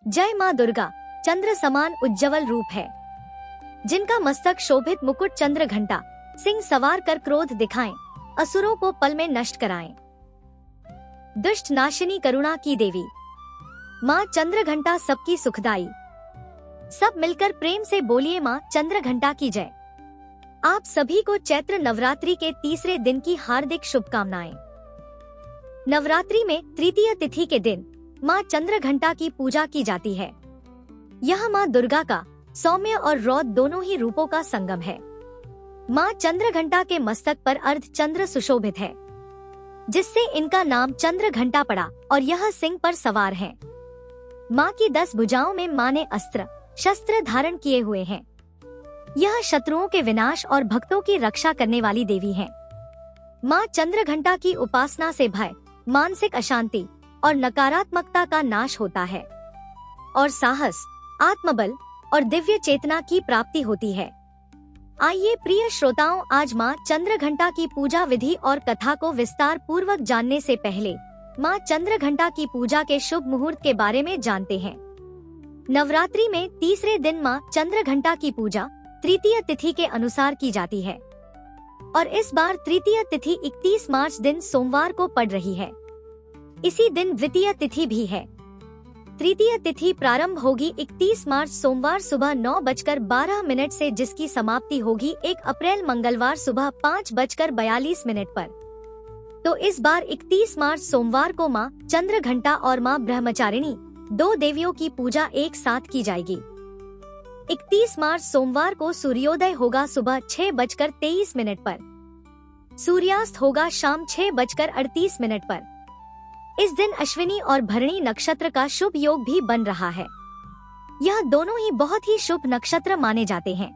जय माँ दुर्गा चंद्र समान उज्जवल रूप है, जिनका मस्तक शोभित मुकुट चंद्र घंटा सिंह सवार कर क्रोध दिखाएं, असुरों को पल में नष्ट कराएं। दुष्ट नाशिनी करुणा की देवी माँ चंद्र घंटा सबकी सुखदाई। सब मिलकर प्रेम से बोलिए माँ चंद्र घंटा की जय। आप सभी को चैत्र नवरात्रि के तीसरे दिन की हार्दिक शुभकामनाएं। नवरात्रि में तृतीय तिथि के दिन माँ चंद्र घंटा की पूजा की जाती है। यह माँ दुर्गा का सौम्य और रौद्र दोनों ही रूपों का संगम है। माँ चंद्र घंटा के मस्तक पर अर्ध चंद्र सुशोभित है, जिससे इनका नाम चंद्र घंटा पड़ा और यह सिंह पर सवार है। माँ की 10 भुजाओं में माँ ने अस्त्र शस्त्र धारण किए हुए हैं। यह शत्रुओं के विनाश और भक्तों की रक्षा करने वाली देवी है। माँ चंद्र घंटा की उपासना से भय, मानसिक अशांति और नकारात्मकता का नाश होता है और साहस, आत्मबल और दिव्य चेतना की प्राप्ति होती है। आइए प्रिय श्रोताओं, आज माँ चंद्र घंटा की पूजा विधि और कथा को विस्तार पूर्वक जानने से पहले माँ चंद्र घंटा की पूजा के शुभ मुहूर्त के बारे में जानते हैं। नवरात्रि में तीसरे दिन माँ चंद्र घंटा की पूजा तृतीय तिथि के अनुसार की जाती है और इस बार तृतीय तिथि 31 मार्च दिन सोमवार को पड़ रही है। इसी दिन द्वितीय तिथि भी है। तृतीय तिथि प्रारंभ होगी 31 मार्च सोमवार सुबह 9:12 से, जिसकी समाप्ति होगी 1 अप्रैल मंगलवार सुबह 5:42 पर। तो इस बार 31 मार्च सोमवार को माँ चंद्र घंटा और माँ ब्रह्मचारिणी 2 देवियों की पूजा एक साथ की जाएगी। 31 मार्च सोमवार को सूर्योदय होगा सुबह 6:23 पर। सूर्यास्त होगा शाम 6:38 पर। इस दिन अश्विनी और भरणी नक्षत्र का शुभ योग भी बन रहा है। यह दोनों ही बहुत ही शुभ नक्षत्र माने जाते हैं।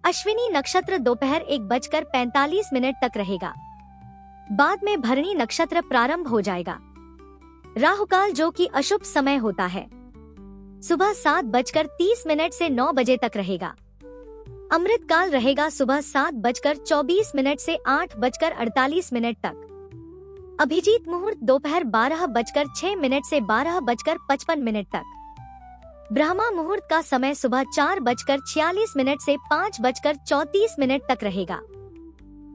अश्विनी नक्षत्र दोपहर 1:45 तक रहेगा। बाद में भरणी नक्षत्र प्रारंभ हो जाएगा। राहुकाल जो कि अशुभ समय होता है, सुबह 7:30 से 9 बजे तक रहेगा। अमृत काल रहेगा सुबह 7:24 से 8:48 तक। अभिजीत मुहूर्त दोपहर 12:06 से 12:55 तक। ब्रह्मा मुहूर्त का समय सुबह 4:46 से 5:34 तक रहेगा।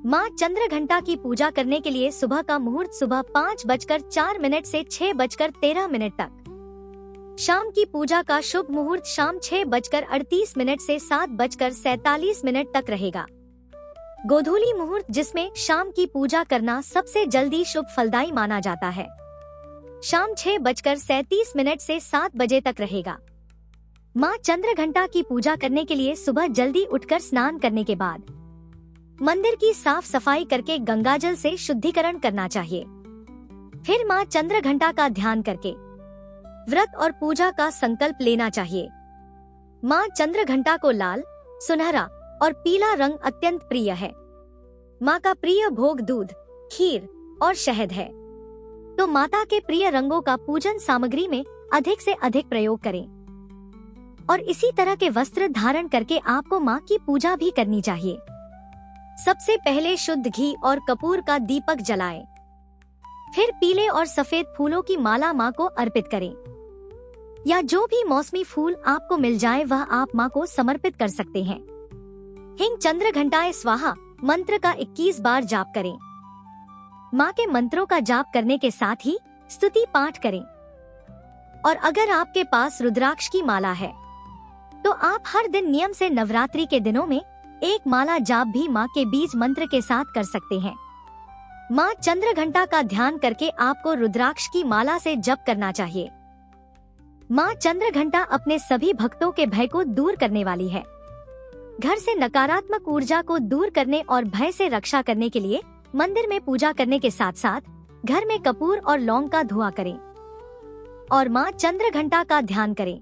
माँ चंद्र घंटा की पूजा करने के लिए सुबह का मुहूर्त सुबह 5:04 से 6:13 तक। शाम की पूजा का शुभ मुहूर्त शाम 6:38 से 7:47 तक रहेगा। गोधूली मुहूर्त, जिसमें शाम की पूजा करना सबसे जल्दी शुभ फलदायी माना जाता है, शाम 6:37 से 7 बजे तक रहेगा। माँ चंद्र घंटा की पूजा करने के लिए सुबह जल्दी उठकर स्नान करने के बाद मंदिर की साफ सफाई करके गंगाजल से शुद्धिकरण करना चाहिए। फिर माँ चंद्र घंटा का ध्यान करके व्रत और पूजा का संकल्प लेना चाहिए। माँ चंद्र घंटा को लाल, सुनहरा और पीला रंग अत्यंत प्रिय है। माँ का प्रिय भोग दूध, खीर और शहद है। तो माता के प्रिय रंगों का पूजन सामग्री में अधिक से अधिक प्रयोग करें और इसी तरह के वस्त्र धारण करके आपको माँ की पूजा भी करनी चाहिए। सबसे पहले शुद्ध घी और कपूर का दीपक जलाएं। फिर पीले और सफेद फूलों की माला माँ को अर्पित करें, या जो भी मौसमी फूल आपको मिल जाए वह आप माँ को समर्पित कर सकते हैं। हिंग चंद्र घंटाए स्वाहा मंत्र का 21 बार जाप करें। माँ के मंत्रों का जाप करने के साथ ही स्तुति पाठ करें। और अगर आपके पास रुद्राक्ष की माला है तो आप हर दिन नियम से नवरात्रि के दिनों में एक माला जाप भी माँ के बीज मंत्र के साथ कर सकते हैं। माँ चंद्र घंटा का ध्यान करके आपको रुद्राक्ष की माला से जप करना चाहिए। माँ चंद्र घंटा अपने सभी भक्तों के भय को दूर करने वाली है। घर से नकारात्मक ऊर्जा को दूर करने और भय से रक्षा करने के लिए मंदिर में पूजा करने के साथ साथ घर में कपूर और लौंग का धुआं करें और माँ चंद्र घंटा का ध्यान करें।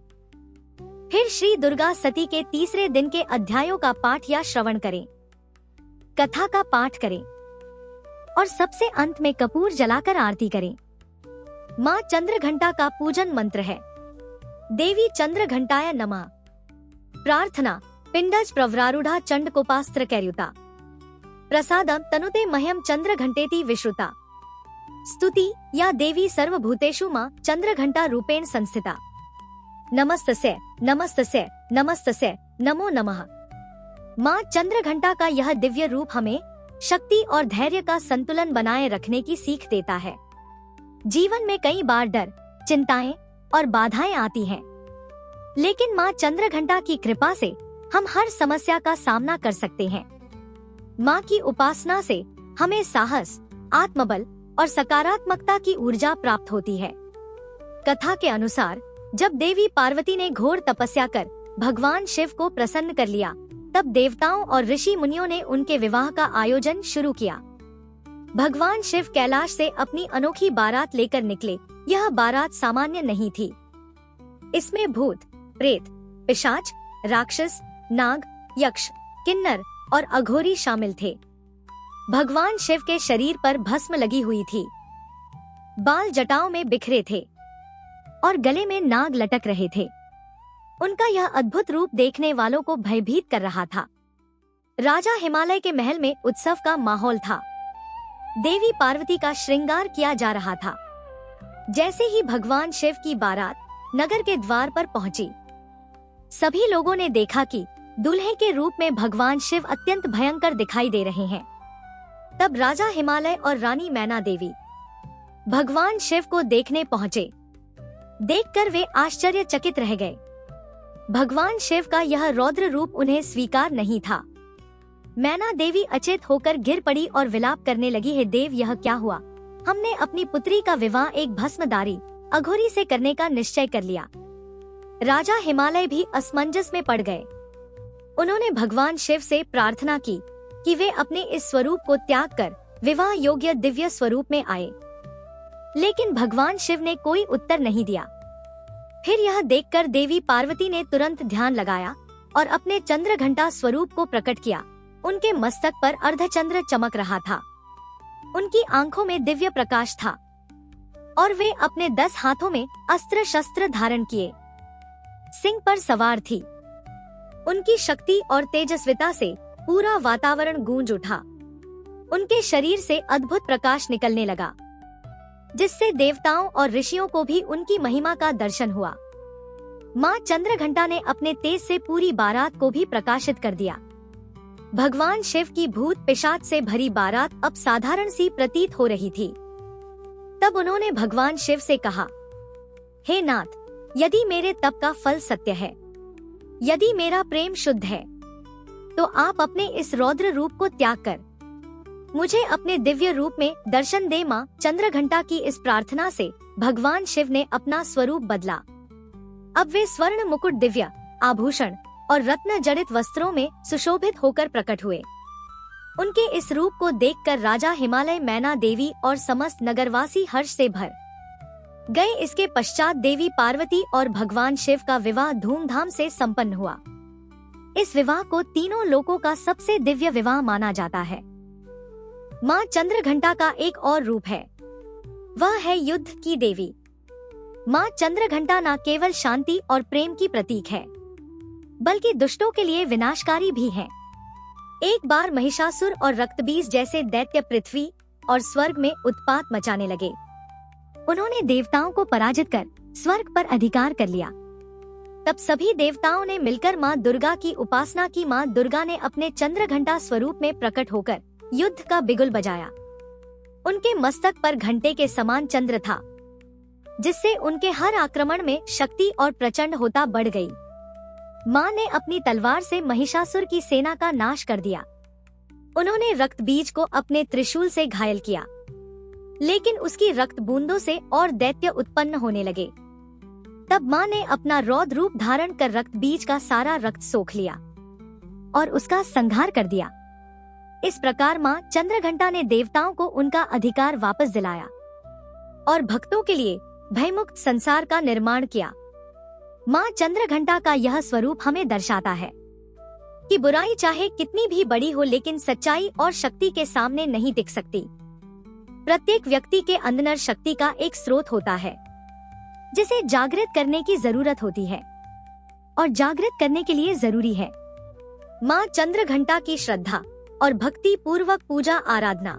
फिर श्री दुर्गा सती के तीसरे दिन के अध्यायों का पाठ या श्रवण करें, कथा का पाठ करें और सबसे अंत में कपूर जलाकर आरती करें। माँ चंद्र घंटा का पूजन मंत्र है देवी चंद्र घंटाय नमः। प्रार्थना पिंडज प्रवरारूढ़ा चंडकोपास्त्र कैर्युता प्रसादम तनुते मह्यम चंद्र घंटेति विश्रुता। स्तुति या देवी सर्वभूतेषु मां चंद्र घंटा रूपेण संस्थिता। नमस्तस्य नमस्तस्य नमस्तस्य नमो नमः। माँ चंद्रघंटा का यह दिव्य रूप हमें शक्ति और धैर्य का संतुलन बनाए रखने की सीख देता है। जीवन में कई बार डर, चिंताएं और बाधाएं आती हैं, लेकिन माँ चंद्रघंटा की कृपा से हम हर समस्या का सामना कर सकते हैं। माँ की उपासना से हमें साहस, आत्मबल और सकारात्मकता की ऊर्जा प्राप्त होती है। कथा के अनुसार जब देवी पार्वती ने घोर तपस्या कर भगवान शिव को प्रसन्न कर लिया, तब देवताओं और ऋषि मुनियों ने उनके विवाह का आयोजन शुरू किया। भगवान शिव कैलाश से अपनी अनोखी बारात लेकर निकले। यह बारात सामान्य नहीं थी। इसमें भूत, प्रेत, पिशाच, राक्षस, नाग, यक्ष, किन्नर और अघोरी शामिल थे। भगवान शिव के शरीर पर भस्म लगी हुई थी, बाल जटाओं में बिखरे थे और गले में नाग लटक रहे थे। उनका यह अद्भुत रूप देखने वालों को भयभीत कर रहा था। राजा हिमालय के महल में उत्सव का माहौल था। देवी पार्वती का श्रृंगार किया जा रहा था। जैसे ही भगवान शिव की बारात नगर के द्वार पर पहुंची, सभी लोगों ने देखा कि दूल्हे के रूप में भगवान शिव अत्यंत भयंकर दिखाई दे रहे हैं। तब राजा हिमालय और रानी मैना देवी भगवान शिव को देखने पहुंचे। देखकर वे आश्चर्यचकित रह गए। भगवान शिव का यह रौद्र रूप उन्हें स्वीकार नहीं था। मैना देवी अचेत होकर गिर पड़ी और विलाप करने लगी, हे देव, यह क्या हुआ? हमने अपनी पुत्री का विवाह एक भस्मधारी अघोरी से करने का निश्चय कर लिया। राजा हिमालय भी असमंजस में पड़ गए। उन्होंने भगवान शिव से प्रार्थना की कि वे अपने इस स्वरूप को त्याग कर विवाह योग्य दिव्य स्वरूप में आए, लेकिन भगवान शिव ने कोई उत्तर नहीं दिया। फिर यह देखकर देवी पार्वती ने तुरंत ध्यान लगाया और अपने चंद्रघंटा स्वरूप को प्रकट किया। उनके मस्तक पर अर्धचंद्र चमक रहा था। उनकी आंखों में दिव्य प्रकाश था और वे अपने 10 हाथों में अस्त्र शस्त्र धारण किए सिंह पर सवार थी। उनकी शक्ति और तेजस्विता से पूरा वातावरण गूंज उठा। उनके शरीर से अद्भुत प्रकाश निकलने लगा, जिससे देवताओं और ऋषियों को भी उनकी महिमा का दर्शन हुआ। माँ चंद्रघंटा ने अपने तेज से पूरी बारात को भी प्रकाशित कर दिया। भगवान शिव की भूत पिशाच से भरी बारात अब साधारण सी प्रतीत हो रही थी। तब उन्होंने भगवान शिव से कहा, हे नाथ, यदि मेरे तप का फल सत्य है, यदि मेरा प्रेम शुद्ध है, तो आप अपने इस रौद्र रूप को त्याग कर मुझे अपने दिव्य रूप में दर्शन दे। माँ चंद्रघंटा की इस प्रार्थना से भगवान शिव ने अपना स्वरूप बदला। अब वे स्वर्ण मुकुट, दिव्य आभूषण और रत्न जड़ित वस्त्रों में सुशोभित होकर प्रकट हुए। उनके इस रूप को देखकर राजा हिमालय, मैना देवी और समस्त नगरवासी हर्ष से भर गए। इसके पश्चात देवी पार्वती और भगवान शिव का विवाह धूमधाम से संपन्न हुआ। इस विवाह को तीनों लोकों का सबसे दिव्य विवाह माना जाता है। माँ चंद्रघंटा का एक और रूप है, वह है युद्ध की देवी। माँ चंद्रघंटा न केवल शांति और प्रेम की प्रतीक है, बल्कि दुष्टों के लिए विनाशकारी भी है। एक बार महिषासुर और रक्तबीज जैसे दैत्य पृथ्वी और स्वर्ग में उत्पात मचाने लगे। उन्होंने देवताओं को पराजित कर स्वर्ग पर अधिकार कर लिया। तब सभी देवताओं ने मिलकर माँ दुर्गा की उपासना की। माँ दुर्गा ने अपने चंद्रघंटा स्वरूप में प्रकट होकर युद्ध का बिगुल बजाया। उनके मस्तक पर घंटे के समान चंद्र था, जिससे उनके हर आक्रमण में शक्ति और प्रचंड होता बढ़ गई। माँ ने अपनी तलवार से महिषासुर की सेना का नाश कर दिया। उन्होंने रक्तबीज को अपने त्रिशूल से घायल किया, लेकिन उसकी रक्त बूंदों से और दैत्य उत्पन्न होने लगे। तब माँ ने अपना रौद्र रूप धारण कर रक्तबीज का सारा रक्त सोख लिया और उसका संहार कर दिया। इस प्रकार माँ चंद्रघंटा ने देवताओं को उनका अधिकार वापस दिलाया और भक्तों के लिए भयमुक्त संसार का निर्माण किया। माँ चंद्रघंटा का यह स्वरूप हमें दर्शाता है कि बुराई चाहे कितनी भी बड़ी हो, लेकिन सच्चाई और शक्ति के सामने नहीं टिक सकती। प्रत्येक व्यक्ति के अंदर शक्ति का एक स्रोत होता है, जिसे जागृत करने की जरूरत होती है और जागृत करने के लिए जरूरी है माँ चंद्रघंटा की श्रद्धा और भक्ति पूर्वक पूजा आराधना।